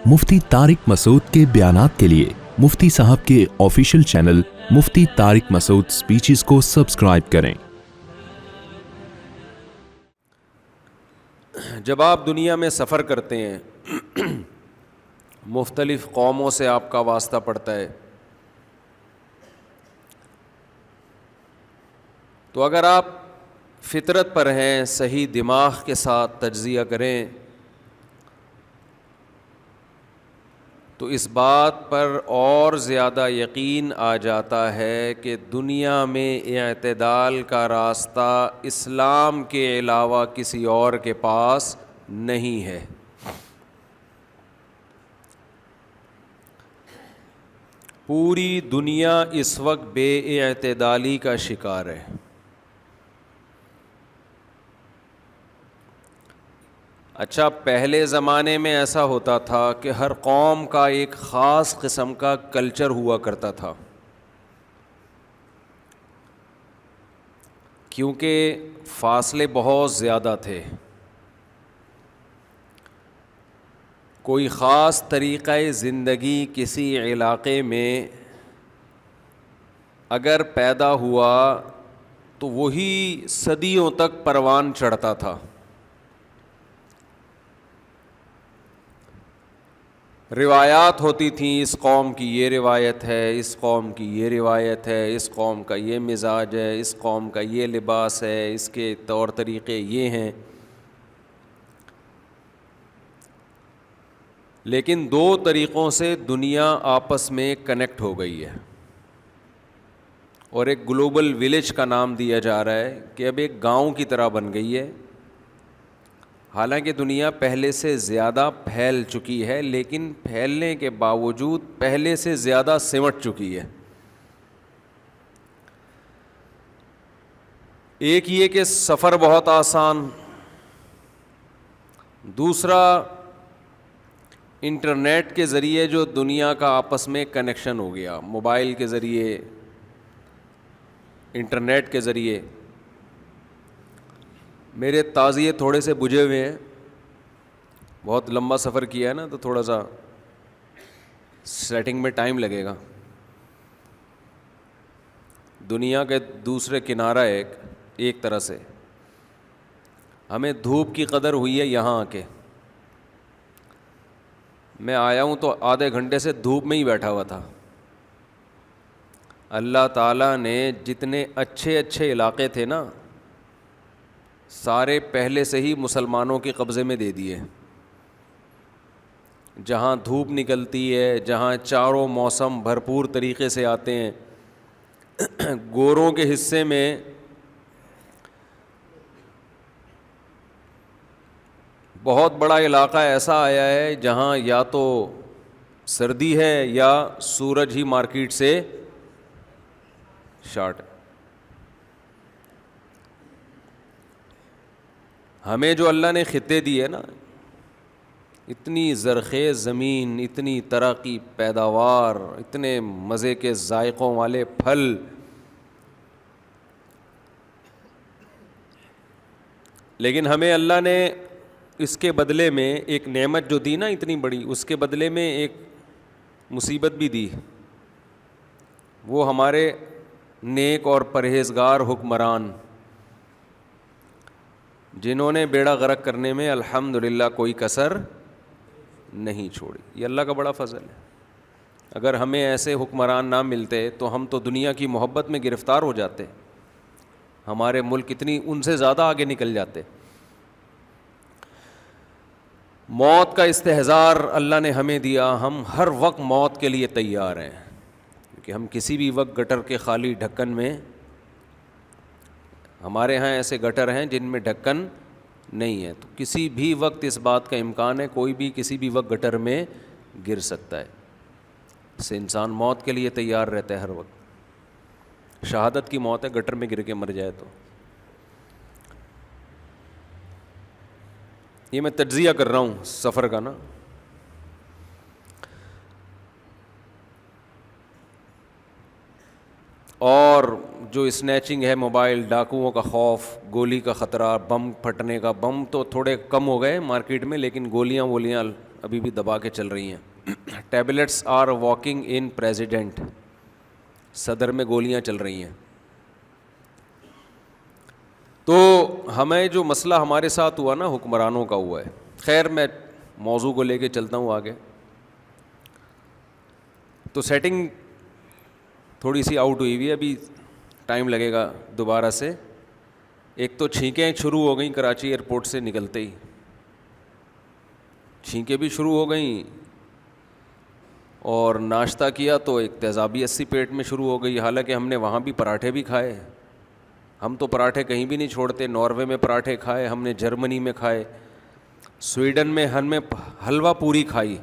مفتی طارق مسعود کے بیانات کے لیے مفتی صاحب کے آفیشیل چینل مفتی طارق مسعود سپیچز کو سبسکرائب کریں۔ جب آپ دنیا میں سفر کرتے ہیں مختلف قوموں سے آپ کا واسطہ پڑتا ہے، تو اگر آپ فطرت پر ہیں، صحیح دماغ کے ساتھ تجزیہ کریں تو اس بات پر اور زیادہ یقین آ جاتا ہے کہ دنیا میں اعتدال کا راستہ اسلام کے علاوہ کسی اور کے پاس نہیں ہے۔ پوری دنیا اس وقت بے اعتدالی کا شکار ہے۔ اچھا، پہلے زمانے میں ایسا ہوتا تھا کہ ہر قوم کا ایک خاص قسم کا کلچر ہوا کرتا تھا، کیونکہ فاصلے بہت زیادہ تھے۔ کوئی خاص طریقہ زندگی کسی علاقے میں اگر پیدا ہوا تو وہی صدیوں تک پروان چڑھتا تھا۔ روایات ہوتی تھیں، اس قوم کی یہ روایت ہے، اس قوم کی یہ روایت ہے، اس قوم کا یہ مزاج ہے، اس قوم کا یہ لباس ہے، اس کے طور طریقے یہ ہیں۔ لیکن دو طریقوں سے دنیا آپس میں کنیکٹ ہو گئی ہے اور ایک گلوبل ولیج کا نام دیا جا رہا ہے کہ اب ایک گاؤں کی طرح بن گئی ہے۔ حالانکہ دنیا پہلے سے زیادہ پھیل چکی ہے، لیکن پھیلنے کے باوجود پہلے سے زیادہ سمٹ چکی ہے۔ ایک یہ کہ سفر بہت آسان، دوسرا انٹرنیٹ کے ذریعے جو دنیا کا آپس میں کنیکشن ہو گیا، موبائل کے ذریعے، انٹرنیٹ کے ذریعے۔ میرے تازیے تھوڑے سے بجھے ہوئے ہیں، بہت لمبا سفر کیا ہے نا، تو تھوڑا سا سیٹنگ میں ٹائم لگے گا۔ دنیا کے دوسرے کنارہ ایک طرح سے ہمیں دھوپ کی قدر ہوئی ہے یہاں آ کے۔ میں آیا ہوں تو آدھے گھنٹے سے دھوپ میں ہی بیٹھا ہوا تھا۔ اللہ تعالیٰ نے جتنے اچھے علاقے تھے نا، سارے پہلے سے ہی مسلمانوں کے قبضے میں دے دیے۔ جہاں دھوپ نکلتی ہے، جہاں چاروں موسم بھرپور طریقے سے آتے ہیں، گوروں کے حصے میں بہت بڑا علاقہ ایسا آیا ہے جہاں یا تو سردی ہے یا سورج ہی مارکیٹ سے شارٹ ہے۔ ہمیں جو اللہ نے خطے دیے نا، اتنی زرخیز زمین، اتنی طرح کی پیداوار، اتنے مزے کے ذائقوں والے پھل، لیکن ہمیں اللہ نے اس کے بدلے میں ایک نعمت جو دی نا اتنی بڑی، اس کے بدلے میں ایک مصیبت بھی دی۔ وہ ہمارے نیک اور پرہیزگار حکمران، جنہوں نے بیڑا غرق کرنے میں الحمدللہ کوئی کسر نہیں چھوڑی۔ یہ اللہ کا بڑا فضل ہے۔ اگر ہمیں ایسے حکمران نہ ملتے تو ہم تو دنیا کی محبت میں گرفتار ہو جاتے، ہمارے ملک اتنی ان سے زیادہ آگے نکل جاتے۔ موت کا استحضار اللہ نے ہمیں دیا، ہم ہر وقت موت کے لیے تیار ہیں، کیونکہ ہم کسی بھی وقت گٹر کے خالی ڈھکن میں، ہمارے ہاں ایسے گٹر ہیں جن میں ڈھکن نہیں ہے، تو کسی بھی وقت اس بات کا امکان ہے کوئی بھی کسی بھی وقت گٹر میں گر سکتا ہے۔ اس سے انسان موت کے لیے تیار رہتا ہے ہر وقت۔ شہادت کی موت ہے، گٹر میں گر کے مر جائے تو۔ یہ میں تجزیہ کر رہا ہوں سفر کا نا۔ اور جو اسنیچنگ ہے، موبائل، ڈاکوؤں کا خوف، گولی کا خطرہ، بم پھٹنے کا، بم تو تھوڑے کم ہو گئے مارکیٹ میں، لیکن گولیاں ابھی بھی دبا کے چل رہی ہیں. Tablets are walking in president. صدر میں گولیاں چل رہی ہیں. تو ہمیں جو مسئلہ ہمارے ساتھ ہوا نا حکمرانوں کا ہوا ہے. خیر میں موضوع کو لے کے چلتا ہوں آگے. تو سیٹنگ تھوڑی سی آؤٹ ہوئی ہوئی ہے, ابھی ٹائم لگے گا دوبارہ سے. ایک تو چھینکیں شروع ہو گئیں کراچی ایئرپورٹ سے نکلتے ہی, چھینکیں بھی شروع ہو گئیں, اور ناشتہ کیا تو ایک تیزابی اسی پیٹ میں شروع ہو گئی. حالانکہ ہم نے وہاں بھی پراٹھے بھی کھائے. ہم تو پراٹھے کہیں بھی نہیں چھوڑتے. ناروے میں پراٹھے کھائے ہم نے, جرمنی میں کھائے, سویڈن میں ہم نے حلوہ پوری کھائی.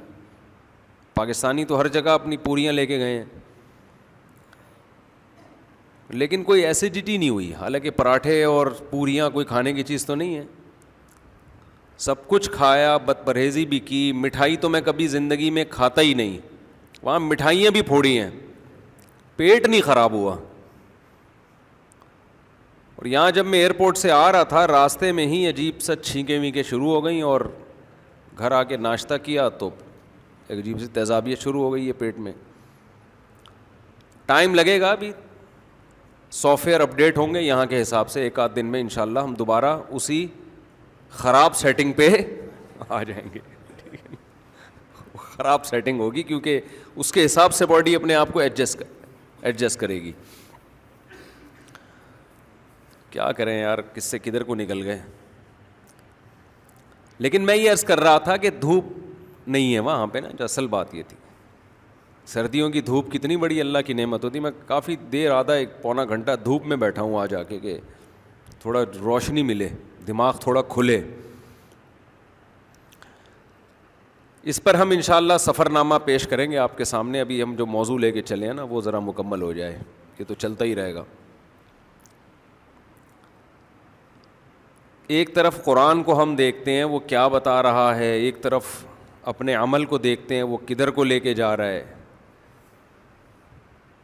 پاکستانی تو ہر جگہ اپنی پوریاں لے کے گئے ہیں, لیکن کوئی ایسیڈیٹی نہیں ہوئی. حالانکہ پراٹھے اور پوریاں کوئی کھانے کی چیز تو نہیں ہے. سب کچھ کھایا, بد پرہیزی بھی کی. مٹھائی تو میں کبھی زندگی میں کھاتا ہی نہیں. وہاں مٹھائیاں بھی پھوڑی ہیں, پیٹ نہیں خراب ہوا. اور یہاں جب میں ایئرپورٹ سے آ رہا تھا, راستے میں ہی عجیب سا چھینکیں وینکیں شروع ہو گئیں, اور گھر آ کے ناشتہ کیا تو ایک عجیب سی تیزابیت شروع ہو گئی ہے پیٹ میں. ٹائم لگے گا, ابھی سافٹ ویئر اپڈیٹ ہوں گے یہاں کے حساب سے. ایک آدھ دن میں انشاءاللہ ہم دوبارہ اسی خراب سیٹنگ پہ آ جائیں گے. خراب سیٹنگ ہوگی کیونکہ اس کے حساب سے باڈی اپنے آپ کو ایڈجسٹ کرے گی. کیا کریں یار, کس سے کدھر کو نکل گئے. لیکن میں یہ عرض کر رہا تھا کہ دھوپ نہیں ہے وہاں پہ نا, جو اصل بات یہ تھی. سردیوں کی دھوپ کتنی بڑی اللہ کی نعمت ہوتی. میں کافی دیر, آدھا ایک پونا گھنٹہ دھوپ میں بیٹھا ہوں آج آ کے, کہ تھوڑا روشنی ملے, دماغ تھوڑا کھلے. اس پر ہم انشاءاللہ سفر نامہ پیش کریں گے آپ کے سامنے. ابھی ہم جو موضوع لے کے چلے ہیں نا وہ ذرا مکمل ہو جائے, یہ تو چلتا ہی رہے گا. ایک طرف قرآن کو ہم دیکھتے ہیں وہ کیا بتا رہا ہے, ایک طرف اپنے عمل کو دیکھتے ہیں وہ کدھر کو لے کے جا رہا ہے.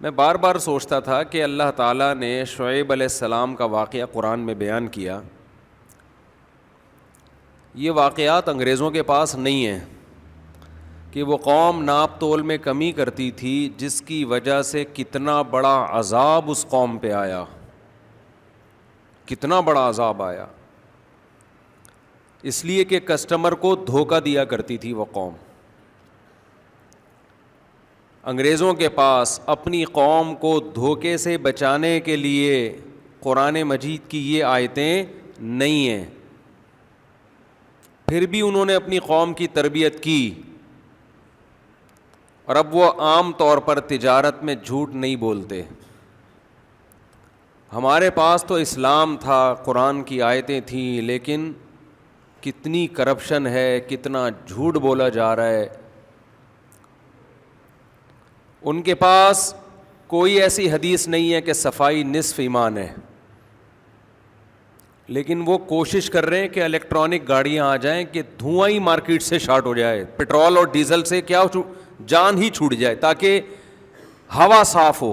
میں بار بار سوچتا تھا کہ اللہ تعالیٰ نے شعیب علیہ السلام کا واقعہ قرآن میں بیان کیا. یہ واقعات انگریزوں کے پاس نہیں ہیں کہ وہ قوم ناپ تول میں کمی کرتی تھی, جس کی وجہ سے کتنا بڑا عذاب اس قوم پہ آیا, کتنا بڑا عذاب آیا. اس لیے کہ کسٹمر کو دھوکہ دیا کرتی تھی وہ قوم. انگریزوں کے پاس اپنی قوم کو دھوکے سے بچانے کے لیے قرآن مجید کی یہ آیتیں نہیں ہیں. پھر بھی انہوں نے اپنی قوم کی تربیت کی, اور اب وہ عام طور پر تجارت میں جھوٹ نہیں بولتے. ہمارے پاس تو اسلام تھا, قرآن کی آیتیں تھیں, لیکن کتنی کرپشن ہے, کتنا جھوٹ بولا جا رہا ہے. ان کے پاس کوئی ایسی حدیث نہیں ہے کہ صفائی نصف ایمان ہے, لیکن وہ کوشش کر رہے ہیں کہ الیکٹرانک گاڑیاں آ جائیں کہ دھواں ہی مارکیٹ سے شارٹ ہو جائے, پیٹرول اور ڈیزل سے کیا جان ہی چھوٹ جائے تاکہ ہوا صاف ہو.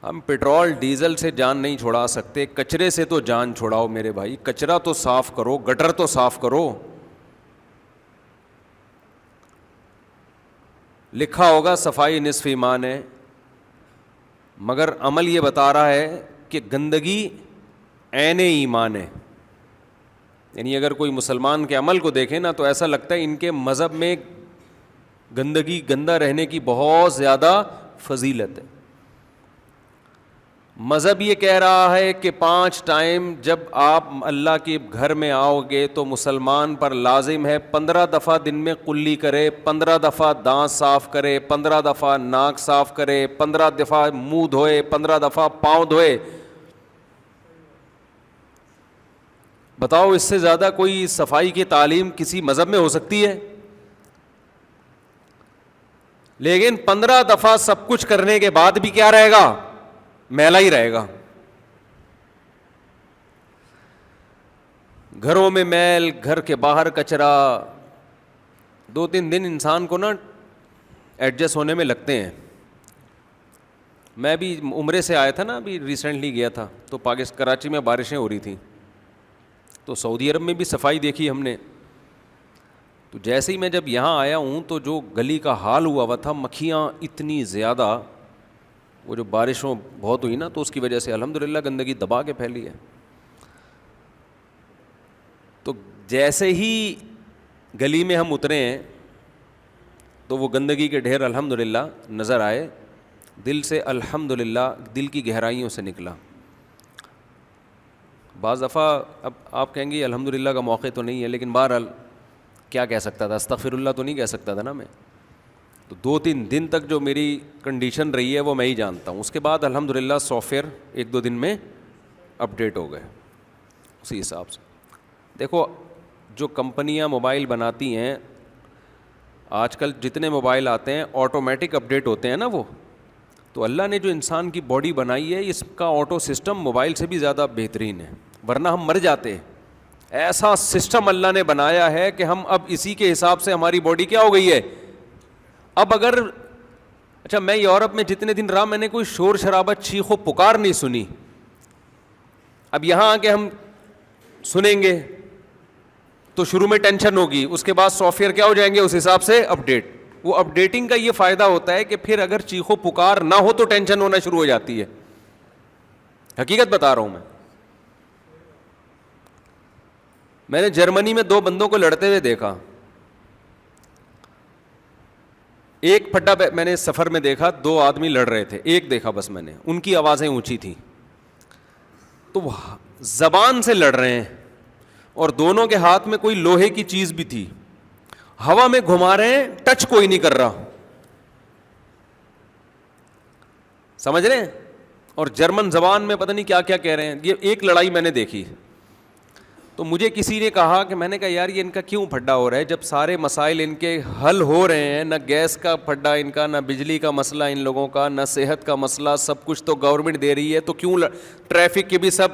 ہم پیٹرول ڈیزل سے جان نہیں چھڑا سکتے, کچرے سے تو جان چھڑاؤ میرے بھائی. کچرا تو صاف کرو, گٹر تو صاف کرو. لکھا ہوگا صفائی نصف ایمان ہے, مگر عمل یہ بتا رہا ہے کہ گندگی عین ایمان ہے. یعنی اگر کوئی مسلمان کے عمل کو دیکھے نا تو ایسا لگتا ہے ان کے مذہب میں گندگی, گندا رہنے کی بہت زیادہ فضیلت ہے. مذہب یہ کہہ رہا ہے کہ 5 ٹائم جب آپ اللہ کے گھر میں آؤ گے تو مسلمان پر لازم ہے 15 دفعہ دن میں کلی کرے, 15 دفعہ دانت صاف کرے, 15 دفعہ ناک صاف کرے, 15 دفعہ منہ دھوئے, 15 دفعہ پاؤں دھوئے. بتاؤ اس سے زیادہ کوئی صفائی کی تعلیم کسی مذہب میں ہو سکتی ہے؟ لیکن 15 دفعہ سب کچھ کرنے کے بعد بھی کیا رہے گا؟ میلا ہی رہے گا. گھروں میں میل, گھر کے باہر کچرا, 2-3 دن انسان کو نا ایڈجسٹ ہونے میں لگتے ہیں. میں بھی عمرے سے آیا تھا نا, ابھی ریسنٹلی گیا تھا, تو کراچی میں بارشیں ہو رہی تھیں, تو سعودی عرب میں بھی صفائی دیکھی ہم نے. تو جیسے ہی میں جب یہاں آیا ہوں تو جو گلی کا حال ہوا تھا، مکھیاں اتنی زیادہ، وہ جو بارشوں بہت ہوئی نا تو اس کی وجہ سے الحمدللہ گندگی دبا کے پھیلی ہے. تو جیسے ہی گلی میں ہم اترے ہیں تو وہ گندگی کے ڈھیر الحمدللہ نظر آئے. دل سے الحمدللہ، دل کی گہرائیوں سے نکلا. بعض دفعہ اب آپ کہیں گے الحمدللہ کا موقع تو نہیں ہے، لیکن بہرحال کیا کہہ سکتا تھا، استغفر اللہ تو نہیں کہہ سکتا تھا نا میں. تو 2-3 دن تک جو میری کنڈیشن رہی ہے وہ میں ہی جانتا ہوں. اس کے بعد الحمدللہ سافٹ ویئر 1-2 دن میں اپڈیٹ ہو گئے اسی حساب سے. دیکھو جو کمپنیاں موبائل بناتی ہیں آج کل، جتنے موبائل آتے ہیں آٹومیٹک اپڈیٹ ہوتے ہیں نا وہ. تو اللہ نے جو انسان کی باڈی بنائی ہے اس کا آٹو سسٹم موبائل سے بھی زیادہ بہترین ہے، ورنہ ہم مر جاتے. ایسا سسٹم اللہ نے بنایا ہے کہ ہم اب اسی کے حساب سے ہماری باڈی کیا ہو گئی ہے. اب اگر اچھا میں یورپ میں جتنے دن رہا میں نے کوئی شور شرابہ چیخ و پکار نہیں سنی. اب یہاں آ کے ہم سنیں گے تو شروع میں ٹینشن ہوگی، اس کے بعد سافٹ ویئر کیا ہو جائیں گے اس حساب سے اپڈیٹ. وہ اپڈیٹنگ کا یہ فائدہ ہوتا ہے کہ پھر اگر چیخ و پکار نہ ہو تو ٹینشن ہونا شروع ہو جاتی ہے. حقیقت بتا رہا ہوں میں نے جرمنی میں 2 بندوں کو لڑتے ہوئے دیکھا. ایک پھڈا میں نے سفر میں دیکھا، 2 آدمی لڑ رہے تھے، ایک دیکھا بس میں نے، ان کی آوازیں اونچی تھیں تو وہ زبان سے لڑ رہے ہیں اور دونوں کے ہاتھ میں کوئی لوہے کی چیز بھی تھی، ہوا میں گھما رہے ہیں، ٹچ کوئی نہیں کر رہا. سمجھ رہے ہیں؟ اور جرمن زبان میں پتہ نہیں کیا کیا کہہ رہے ہیں. یہ ایک لڑائی میں نے دیکھی. تو مجھے کسی نے کہا کہ میں نے کہا یار یہ ان کا کیوں پھڈا ہو رہا ہے جب سارے مسائل ان کے حل ہو رہے ہیں، نہ گیس کا پھڈا ان کا، نہ بجلی کا مسئلہ ان لوگوں کا، نہ صحت کا مسئلہ، سب کچھ تو گورنمنٹ دے رہی ہے، تو کیوں ٹریفک کے بھی سب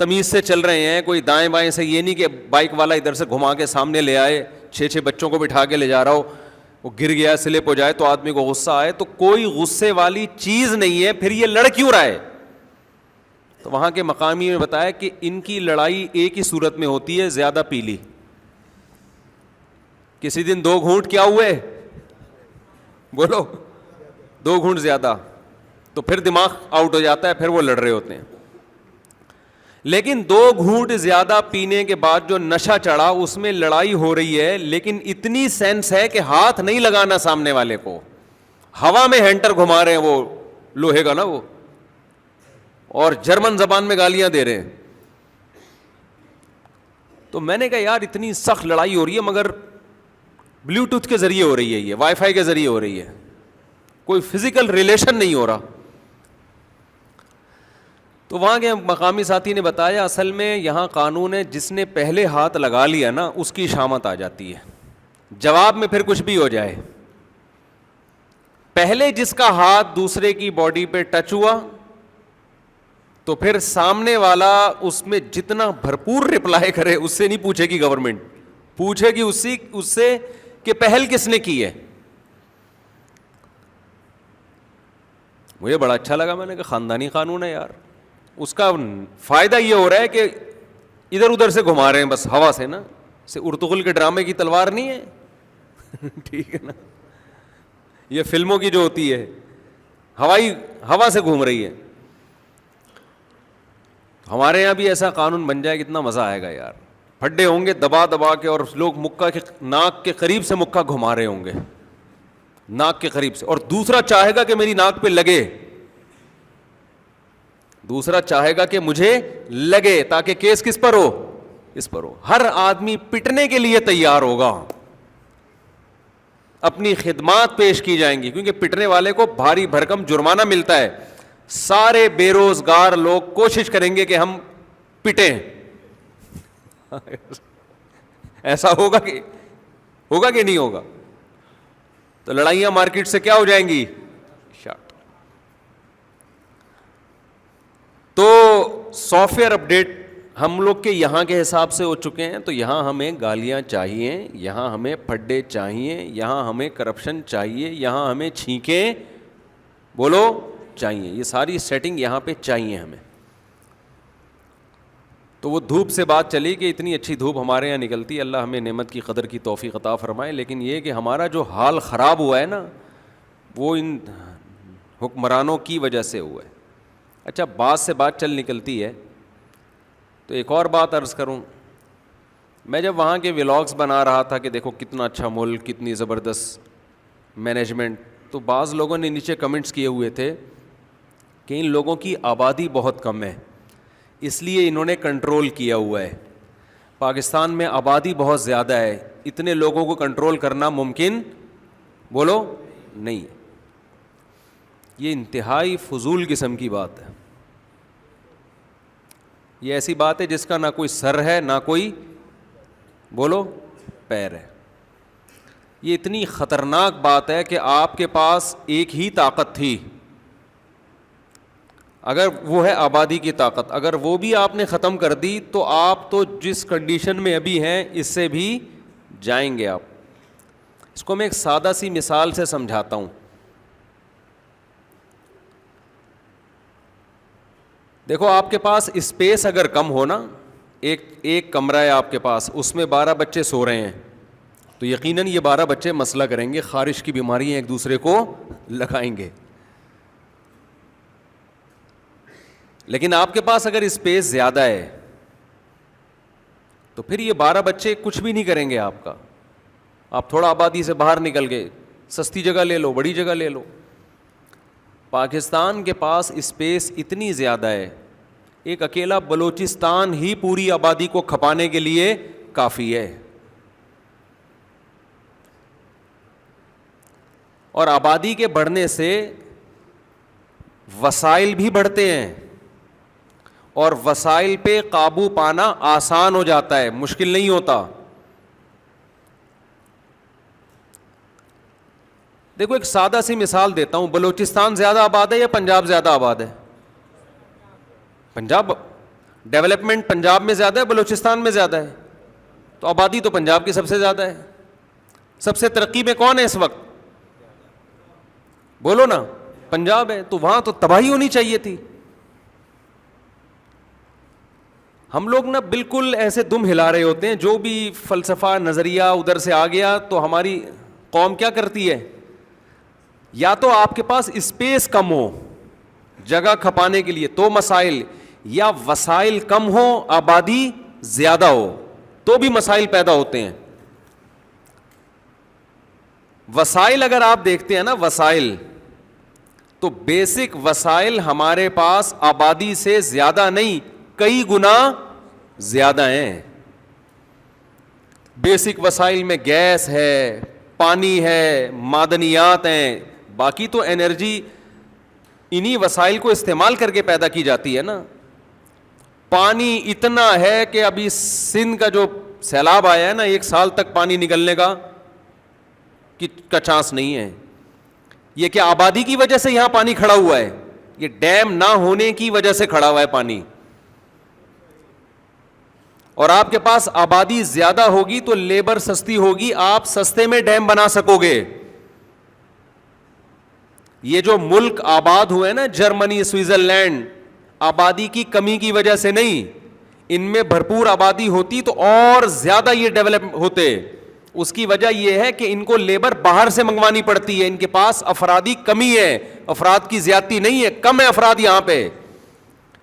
تمیز سے چل رہے ہیں، کوئی دائیں بائیں سے، یہ نہیں کہ بائک والا ادھر سے گھما کے سامنے لے آئے، 6 بچوں کو بٹھا کے لے جا رہا ہو، وہ گر گیا سلپ ہو جائے تو آدمی کو غصہ آئے. تو کوئی غصے والی چیز نہیں ہے، پھر یہ لڑ کیوں رہا ہے؟ تو وہاں کے مقامی نے بتایا کہ ان کی لڑائی ایک ہی صورت میں ہوتی ہے، زیادہ پی لی. کسی دن 2 گھونٹ کیا ہوئے، بولو 2 گھونٹ زیادہ، تو پھر دماغ آؤٹ ہو جاتا ہے، پھر وہ لڑ رہے ہوتے ہیں. لیکن 2 گھونٹ زیادہ پینے کے بعد جو نشہ چڑھا اس میں لڑائی ہو رہی ہے، لیکن اتنی سینس ہے کہ ہاتھ نہیں لگانا سامنے والے کو، ہوا میں ہینٹر گھما رہے ہیں وہ لوہے کا نا وہ، اور جرمن زبان میں گالیاں دے رہے ہیں. تو میں نے کہا یار اتنی سخت لڑائی ہو رہی ہے مگر بلوٹوتھ کے ذریعے ہو رہی ہے، یہ وائی فائی کے ذریعے ہو رہی ہے، کوئی فزیکل ریلیشن نہیں ہو رہا. تو وہاں کے مقامی ساتھی نے بتایا اصل میں یہاں قانون ہے جس نے پہلے ہاتھ لگا لیا نا اس کی شامت آ جاتی ہے، جواب میں پھر کچھ بھی ہو جائے. پہلے جس کا ہاتھ دوسرے کی باڈی پہ ٹچ ہوا تو پھر سامنے والا اس میں جتنا بھرپور رپلائی کرے اس سے نہیں پوچھے گی گورنمنٹ، پوچھے گی اس سے کہ پہل کس نے کی ہے. مجھے بڑا اچھا لگا، میں نے کہا خاندانی قانون ہے یار. اس کا فائدہ یہ ہو رہا ہے کہ ادھر ادھر سے گھما رہے ہیں بس ہوا سے نا، سے ارطغرل کے ڈرامے کی تلوار نہیں ہے ٹھیک ہے نا، یہ فلموں کی جو ہوتی ہے ہوا سے گھوم رہی ہے. ہمارے یہاں بھی ایسا قانون بن جائے کتنا مزہ آئے گا یار. پھڈے ہوں گے دبا دبا کے اور لوگ مکہ کے ناک کے قریب سے مکہ گھما رہے ہوں گے، ناک کے قریب سے، اور دوسرا چاہے گا کہ میری ناک پہ لگے، دوسرا چاہے گا کہ مجھے لگے تاکہ کیس کس پر ہو، اس پر ہو. ہر آدمی پٹنے کے لیے تیار ہوگا، اپنی خدمات پیش کی جائیں گی کیونکہ پٹنے والے کو بھاری بھرکم جرمانہ ملتا ہے. سارے بے روزگار لوگ کوشش کریں گے کہ ہم پٹیں. ایسا ہوگا کہ نہیں ہوگا؟ تو لڑائیاں مارکیٹ سے کیا ہو جائیں گی، شارٹ. تو سافٹ ویئر اپڈیٹ ہم لوگ کے یہاں کے حساب سے ہو چکے ہیں. تو یہاں ہمیں گالیاں چاہیے، یہاں ہمیں پھڈے چاہیے، یہاں ہمیں کرپشن چاہیے، یہاں ہمیں چھینکیں چاہیے. یہ ساری سیٹنگ یہاں پہ چاہیے ہمیں. تو وہ دھوپ سے بات چلی کہ اتنی اچھی دھوپ ہمارے یہاں نکلتی ہے, اللہ ہمیں نعمت کی قدر کی توفیق عطا فرمائے, لیکن یہ کہ ہمارا جو حال خراب ہوا ہے نا وہ ان حکمرانوں کی وجہ سے ہوا ہے. اچھا, بات سے بات چل نکلتی ہے تو ایک اور بات عرض کروں. میں جب وہاں کے ولاگز بنا رہا تھا کہ دیکھو کتنا اچھا ملک, کتنی زبردست مینجمنٹ, تو بعض لوگوں نے نیچے کمنٹس کیے ہوئے تھے کہ ان لوگوں کی آبادی بہت کم ہے اس لیے انہوں نے کنٹرول کیا ہوا ہے. پاکستان میں آبادی بہت زیادہ ہے, اتنے لوگوں کو کنٹرول کرنا ممکن بولو نہیں. یہ انتہائی فضول قسم کی بات ہے. یہ ایسی بات ہے جس کا نہ کوئی سر ہے نہ کوئی بولو پیر ہے. یہ اتنی خطرناک بات ہے کہ آپ کے پاس ایک ہی طاقت تھی, اگر وہ ہے آبادی کی طاقت, اگر وہ بھی آپ نے ختم کر دی تو آپ تو جس کنڈیشن میں ابھی ہیں اس سے بھی جائیں گے آپ. اس کو میں ایک سادہ سی مثال سے سمجھاتا ہوں. دیکھو آپ کے پاس اسپیس اگر کم ہو نا, ایک کمرہ ہے آپ کے پاس, اس میں 12 بچے سو رہے ہیں, تو یقیناً یہ 12 بچے مسئلہ کریں گے, خارش کی بیماریاں ایک دوسرے کو لگائیں گے. لیکن آپ کے پاس اگر اسپیس زیادہ ہے تو پھر یہ 12 بچے کچھ بھی نہیں کریں گے آپ کا. آپ تھوڑا آبادی سے باہر نکل گئے, سستی جگہ لے لو, بڑی جگہ لے لو. پاکستان کے پاس اسپیس اتنی زیادہ ہے, ایک اکیلا بلوچستان ہی پوری آبادی کو کھپانے کے لیے کافی ہے. اور آبادی کے بڑھنے سے وسائل بھی بڑھتے ہیں, اور وسائل پہ قابو پانا آسان ہو جاتا ہے, مشکل نہیں ہوتا. دیکھو ایک سادہ سی مثال دیتا ہوں, بلوچستان زیادہ آباد ہے یا پنجاب زیادہ آباد ہے؟ پنجاب, ڈیولپمنٹ پنجاب میں زیادہ ہے بلوچستان میں زیادہ ہے, تو آبادی تو پنجاب کی سب سے زیادہ ہے. سب سے ترقی میں کون ہے اس وقت بولو نا؟ پنجاب ہے. تو وہاں تو تباہی ہونی چاہیے تھی. ہم لوگ نا بالکل ایسے دم ہلا رہے ہوتے ہیں, جو بھی فلسفہ نظریہ ادھر سے آ گیا تو ہماری قوم کیا کرتی ہے, یا تو آپ کے پاس اسپیس کم ہو جگہ کھپانے کے لیے تو مسائل, یا وسائل کم ہو آبادی زیادہ ہو تو بھی مسائل پیدا ہوتے ہیں. وسائل اگر آپ دیکھتے ہیں نا, وسائل تو بیسک وسائل ہمارے پاس آبادی سے زیادہ نہیں, کئی گنا زیادہ ہیں. بیسک وسائل میں گیس ہے, پانی ہے, معدنیات ہیں, باقی تو انرجی انہی وسائل کو استعمال کر کے پیدا کی جاتی ہے نا. پانی اتنا ہے کہ ابھی سندھ کا جو سیلاب آیا ہے نا, 1 سال تک پانی نکلنے کا چانس نہیں ہے. یہ کیا آبادی کی وجہ سے یہاں پانی کھڑا ہوا ہے؟ یہ ڈیم نہ ہونے کی وجہ سے کھڑا ہوا ہے پانی. اور آپ کے پاس آبادی زیادہ ہوگی تو لیبر سستی ہوگی, آپ سستے میں ڈیم بنا سکو گے. یہ جو ملک آباد ہوئے نا, جرمنی, سوئٹزرلینڈ, آبادی کی کمی کی وجہ سے نہیں, ان میں بھرپور آبادی ہوتی تو اور زیادہ یہ ڈیولپ ہوتے. اس کی وجہ یہ ہے کہ ان کو لیبر باہر سے منگوانی پڑتی ہے, ان کے پاس افرادی کمی ہے, افراد کی زیادتی نہیں ہے, کم ہے افراد یہاں پہ.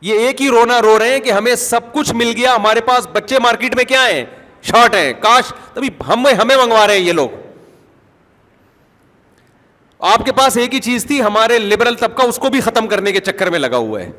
یہ ایک ہی رونا رو رہے ہیں کہ ہمیں سب کچھ مل گیا, ہمارے پاس بچے مارکیٹ میں کیا ہیں, شارٹ ہیں, کاش تبھی ہمیں منگوا رہے ہیں یہ لوگ. آپ کے پاس ایک ہی چیز تھی, ہمارے لبرل طبقہ اس کو بھی ختم کرنے کے چکر میں لگا ہوا ہے.